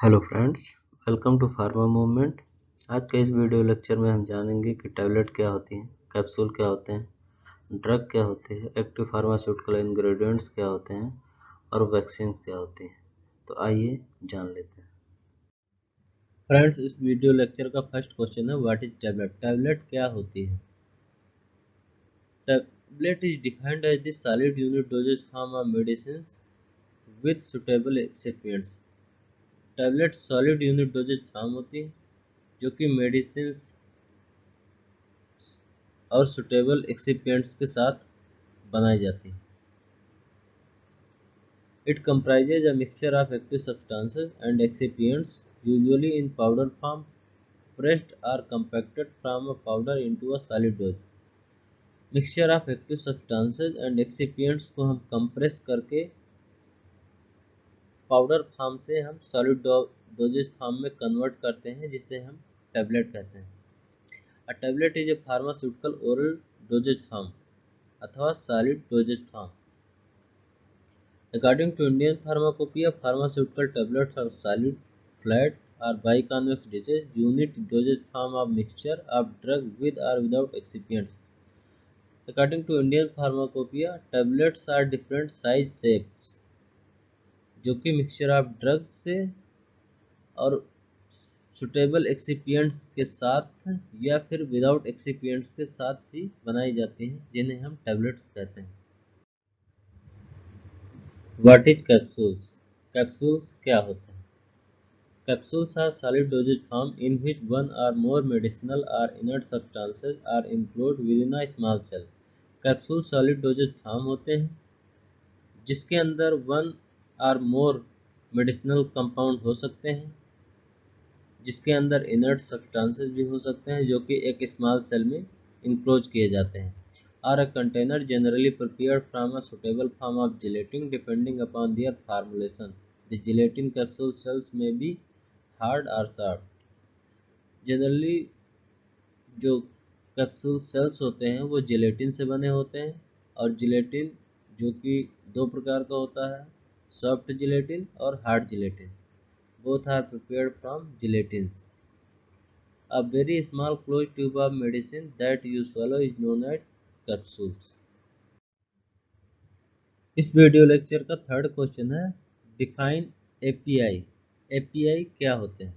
Hello friends, welcome to pharma movement. आज के इस वीडियो लेक्चर में हम जानेंगे कि टैबलेट क्या होती हैं, कैप्सूल क्या होते हैं, ड्रग क्या होते हैं, एक्टिव फार्मास्यूटिकल इंग्रेडिएंट्स क्या होते हैं और वैक्सीन क्या होती हैं। तो आइए जान लेते हैं। फ्रेंड्स, इस वीडियो लेक्चर का फर्स्ट क्वेश्चन है व्हाट इज टैबलेट। टैबलेट क्या होती है? Tablet is defined as the solid unit dosage form of medicine with suitable excipients. Tablet solid unit dosage form होती है जो कि मेडिसिन और सुटेबल एक्सिपिएंट्स के साथ बनाई जाती है। It comprises a mixture of active substances and excipients, usually in powder form, pressed or compacted from a powder into a solid dose. Mixture of active substances and excipients को हम compress करके powder form से हम solid doses form में convert करते हैं, जिसे हम टैबलेट कहते हैं। A tablet is a pharmaceutical oral dosage form अथवा solid dosage form. According to Indian Pharmacopoeia, pharmaceutical tablets are solid, flat, or biconvex dishes, unit dosage form of mixture of drug with or without excipients. According to Indian Pharmacopoeia, tablets are different size shapes, जो कि mixture of drugs से और suitable excipients के साथ या फिर without excipients के साथ भी बनाई जाती हैं, जिन्हें हम टैबलेट्स कहते हैं। What is capsules? कैप्सूल्स क्या होते हैं? Capsules are solid dosage form in which one or more medicinal or inert substances are included within a small cell. Capsule solid doses form होते हैं जिसके अंदर वन और मोर मेडिसिनल कंपाउंड हो सकते हैं, जिसके अंदर इनर्ट सब्सटेंसेस भी हो सकते हैं जो कि एक स्मॉल सेल में इंक्लोज किए जाते हैं। और a container generally prepared from a suitable form of gelatin depending upon their formulation. The gelatin capsule shells may be hard और सॉफ्ट। जनरली जो कैप्सूल सेल्स होते हैं वो जिलेटिन से बने होते हैं, और जिलेटिन जो कि दो प्रकार का होता है, सॉफ्ट जिलेटिन और hard gelatin. Both are prepared from gelatins. A very small closed tube of medicine that you swallow is known as capsules. इस वीडियो लेक्चर का थर्ड क्वेश्चन है डिफाइन एपीआई। एपीआई क्या होते हैं?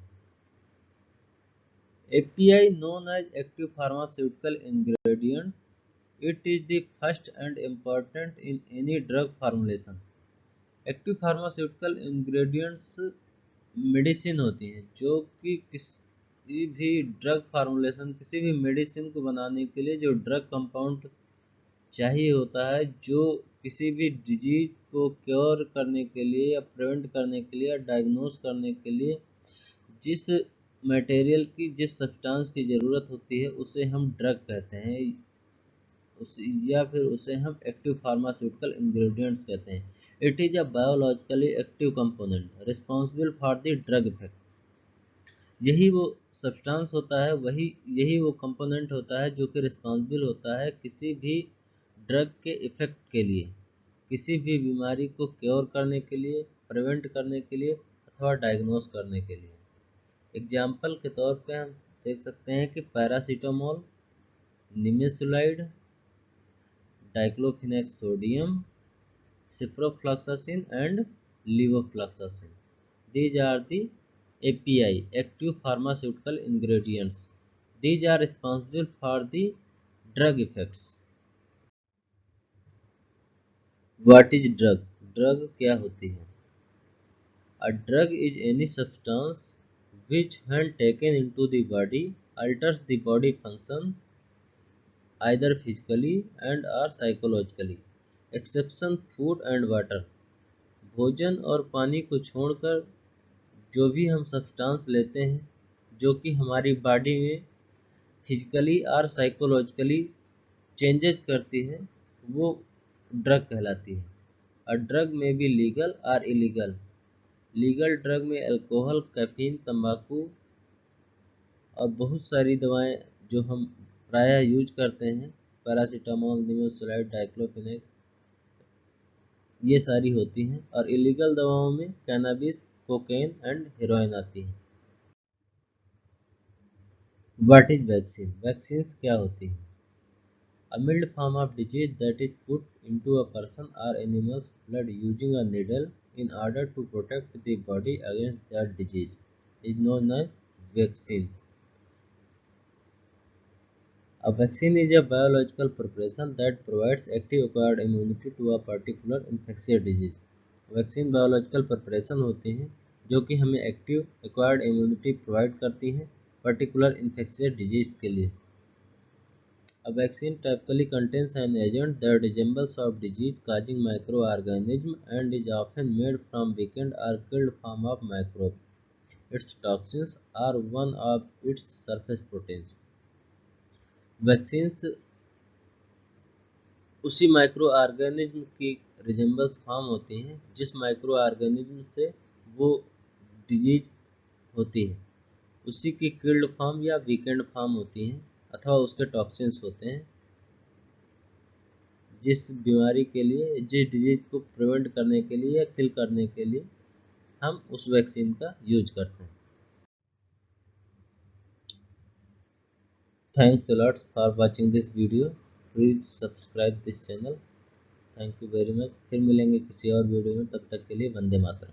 API known as active pharmaceutical ingredient. It is the first and important in any drug formulation. Active pharmaceutical ingredients medicine होती हैं जो कि किसी भी ड्रग फार्मूलेशन, किसी भी मेडिसिन को बनाने के लिए जो ड्रग कंपाउंड चाहिए होता है, जो किसी भी डिजीज को क्योर करने के लिए या प्रिवेंट करने के लिए या डायग्नोस करने के लिए जिस मटेरियल की, जिस सब्सटेंस की ज़रूरत होती है उसे हम ड्रग कहते हैं, या फिर उसे हम एक्टिव फार्मास्यूटिकल इंग्रेडिएंट्स कहते हैं। It is a biologically active component responsible for the drug effect. यही वो सब्सटेंस होता है, यही वो कंपोनेंट होता है जो कि रिस्पॉन्सिबल होता है किसी भी ड्रग के इफेक्ट के लिए, किसी भी बीमारी को क्योर करने के लिए, प्रिवेंट करने के लिए अथवा डायग्नोस करने के लिए। एग्जाम्पल के तौर पे हम देख सकते हैं कि paracetamol, nimesulide, diclofenac sodium, ciprofloxacin and levofloxacin. These are the API, active pharmaceutical ingredients. These are responsible for the drug effects. What is drug? Drug क्या होती है? A drug is any substance which when taken into the body alters the body function either physically and or psychologically. Exception food and water. भोजन और पानी को छोड़कर जो भी हम सब्सटेंस लेते हैं जो कि हमारी बॉडी में फिजिकली और साइकोलॉजिकली चेंजेस करती है, वो ड्रग कहलाती है। अ ड्रग में भी लीगल और इलीगल। लीगल ड्रग में अल्कोहल, कैफीन, तंबाकू और बहुत सारी दवाएं जो हम प्रायः यूज करते हैं, पैरासीटामोल, निमेसुलाइड, डाइक्लोफिनेक, ये सारी होती हैं। और इलीगल दवाओं में कैनाबिस, कोकेन एंड हेरोइन आती है। What is vaccine? वैक्सीन्स क्या होती है? A mild form of disease that is put into a person or animal's blood using a needle in order to protect the body against that disease is known as vaccine. A vaccine is a biological preparation that provides active acquired immunity to a particular infectious disease. Vaccine biological preparation होती हैं जो कि हमें active acquired immunity provide करती हैं particular infectious disease के लिए। A vaccine typically contains an agent that resembles of disease-causing microorganism and is often made from weakened or killed form of microbe. Its toxins are one of its surface proteins. Vaccines उसी micro organism की रिजेम्बल्स form होती हैं जिस micro organism से वो disease होती है, उसी की किल्ड फॉर्म या वीकेंड फॉर्म होती हैं अथवा उसके टॉक्सिन्स होते हैं जिस बीमारी के लिए, जिस डिजीज को प्रिवेंट करने के लिए या किल करने के लिए हम उस वैक्सीन का यूज करते हैं। Thanks a lot for watching this video. Please subscribe this channel. Thank you very much. फिर मिलेंगे किसी और वीडियो में, तब तक के लिए वंदे मातरम।